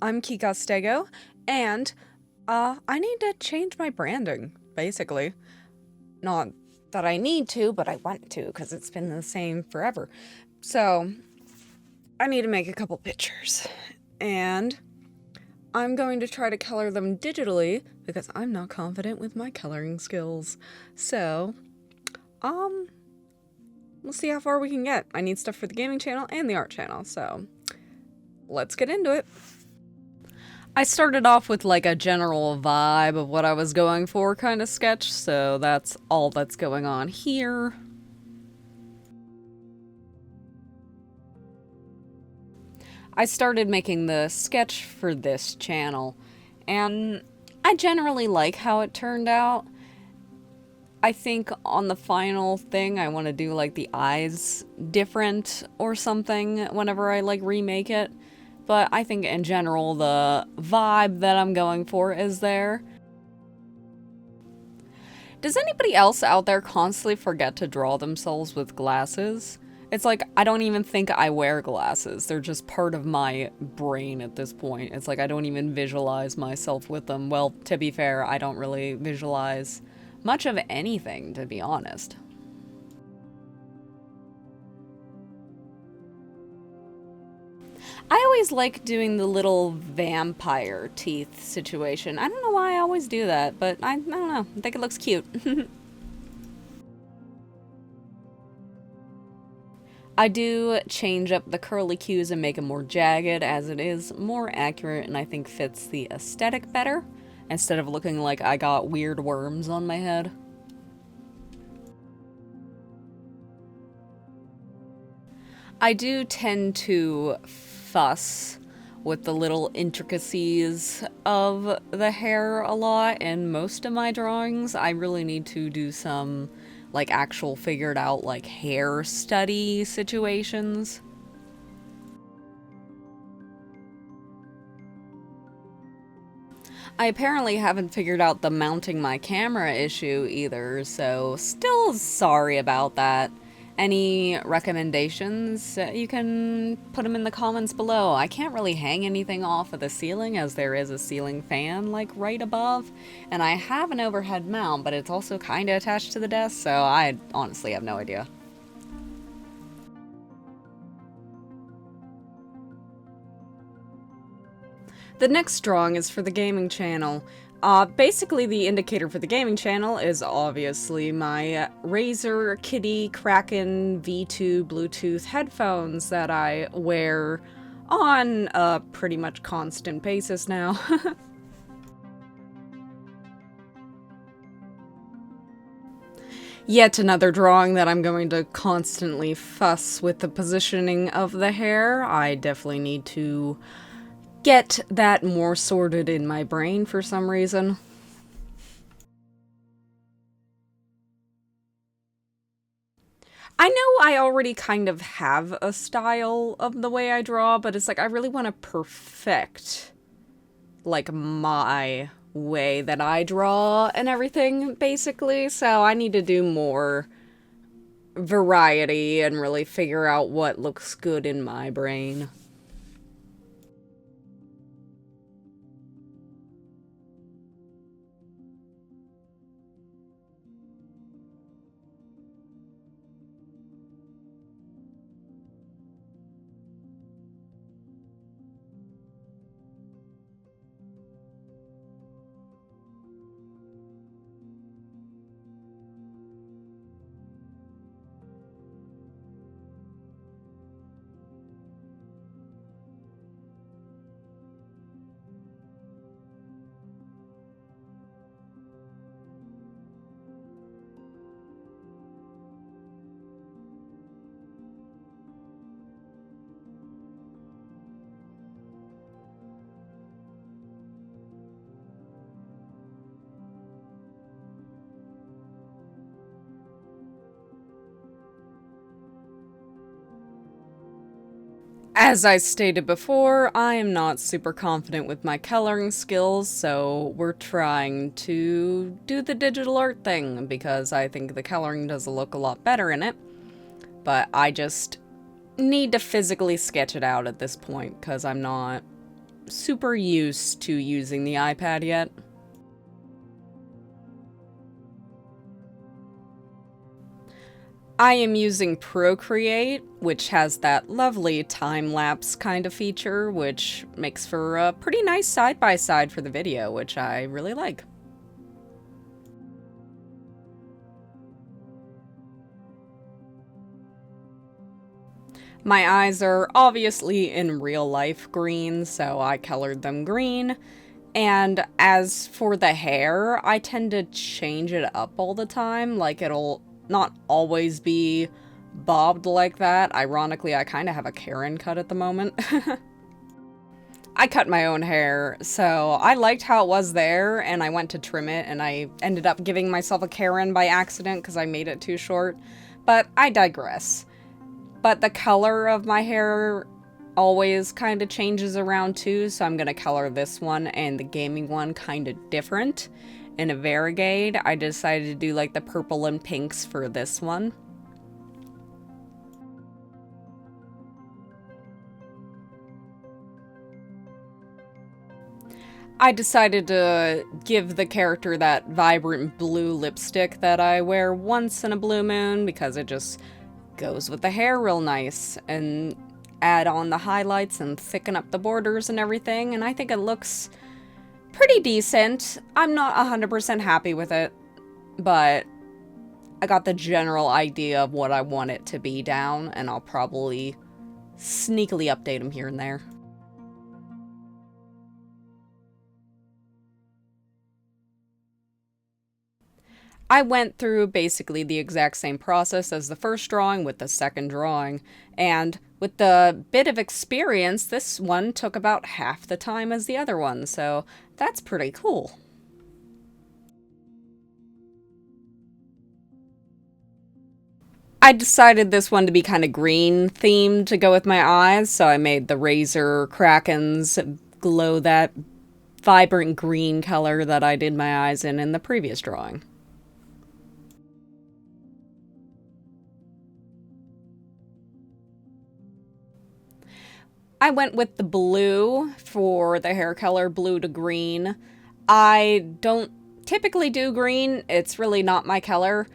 I'm Kostego, and I need to change my branding, basically. Not that I need to, but I want to, because it's been the same forever. So, I need to make a couple pictures, and I'm going to try to color them digitally, because I'm not confident with my coloring skills. So, we'll see how far we can get. I need stuff for the gaming channel and the art channel, so let's get into it. I started off with like a general vibe of what I was going for kind of sketch, so that's all that's going on here. I started making the sketch for this channel, and I generally like how it turned out. I think on the final thing I want to do like the eyes different or something whenever I like remake it. But I think in general the vibe that I'm going for is there. Does anybody else out there constantly forget to draw themselves with glasses? It's like, I don't even think I wear glasses. They're just part of my brain at this point. It's like I don't even visualize myself with them. Well, to be fair, I don't really visualize much of anything, to be honest. I always like doing the little vampire teeth situation. I don't know why I always do that, but I don't know. I think it looks cute. I do change up the curly cues and make them more jagged, as it is more accurate and I think fits the aesthetic better, instead of looking like I got weird worms on my head. I do tend to fuss with the little intricacies of the hair a lot in most of my drawings. I really need to do some like actual figured out like hair study situations. I apparently haven't figured out the mounting my camera issue either, so still sorry about that. Any recommendations? You can put them in the comments below. I can't really hang anything off of the ceiling as there is a ceiling fan like right above, and I have an overhead mount, but it's also kind of attached to the desk, so I honestly have no idea. The next drawing is for the gaming channel. Basically the indicator for the gaming channel is obviously my Razer Kitty Kraken V2 Bluetooth headphones that I wear on a pretty much constant basis now. Yet another drawing that I'm going to constantly fuss with the positioning of the hair. I definitely need to get that more sorted in my brain for some reason. I know I already kind of have a style of the way I draw, but it's like I really want to perfect like my way that I draw and everything, basically. So I need to do more variety and really figure out what looks good in my brain. As I stated before, I am not super confident with my coloring skills, so we're trying to do the digital art thing because I think the coloring does look a lot better in it. But I just need to physically sketch it out at this point because I'm not super used to using the iPad yet. I am using Procreate, which has that lovely time-lapse kind of feature, which makes for a pretty nice side-by-side for the video, which I really like. My eyes are obviously in real life green, so I colored them green. And as for the hair, I tend to change it up all the time. Like, it'll not always be bobbed like that. Ironically, I kind of have a Karen cut at the moment. I cut my own hair, so I liked how it was there, and I went to trim it, and I ended up giving myself a Karen by accident because I made it too short. But I digress. But the color of my hair always kind of changes around too, so I'm gonna color this one and the gaming one kind of different. In a variegate, I decided to do like the purple and pinks for this one. I decided to give the character that vibrant blue lipstick that I wear once in a blue moon because it just goes with the hair real nice, and add on the highlights and thicken up the borders and everything, and I think it looks pretty decent. I'm not 100% happy with it, but I got the general idea of what I want it to be down, and I'll probably sneakily update them here and there. I went through basically the exact same process as the first drawing with the second drawing, and with the bit of experience, this one took about half the time as the other one, so that's pretty cool. I decided this one to be kind of green themed to go with my eyes, so I made the razor krakens glow that vibrant green color that I did my eyes in the previous drawing. I went with the blue for the hair color, blue to green. I don't typically do green, it's really not my color,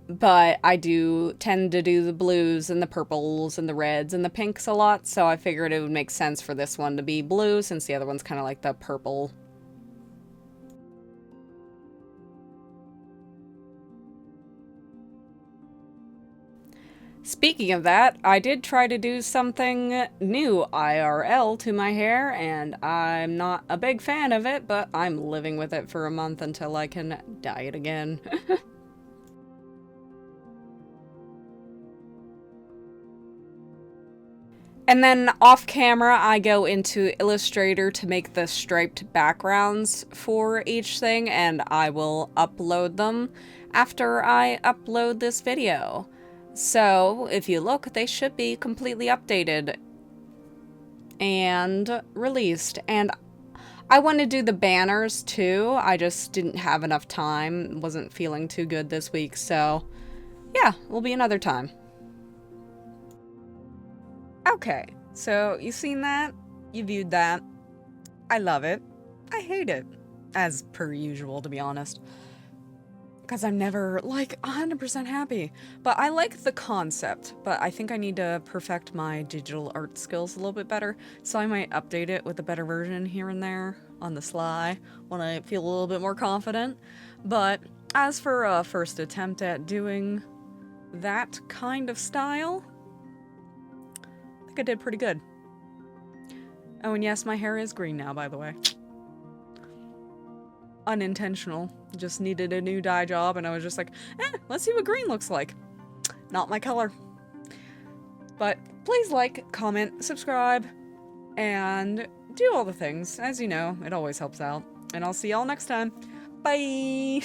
but I do tend to do the blues and the purples and the reds and the pinks a lot, so I figured it would make sense for this one to be blue since the other one's kind of like the purple. Speaking of that, I did try to do something new IRL to my hair, and I'm not a big fan of it, but I'm living with it for a month until I can dye it again. And then off camera, I go into Illustrator to make the striped backgrounds for each thing, and I will upload them after I upload this video. So, if you look, they should be completely updated and released. And I want to do the banners too, I just didn't have enough time, wasn't feeling too good this week, so yeah, will be another time. Okay, so you've seen that, you viewed that, I love it, I hate it, as per usual to be honest. Because I'm never, like, 100% happy. But I like the concept, but I think I need to perfect my digital art skills a little bit better, so I might update it with a better version here and there on the sly when I feel a little bit more confident. But as for a first attempt at doing that kind of style, I think I did pretty good. Oh, and yes, my hair is green now, by the way. Unintentional. Just needed a new dye job, and I was just like, let's see what green looks like. Not my color. But please like, comment, subscribe, and do all the things. As you know, it always helps out. And I'll see y'all next time. Bye!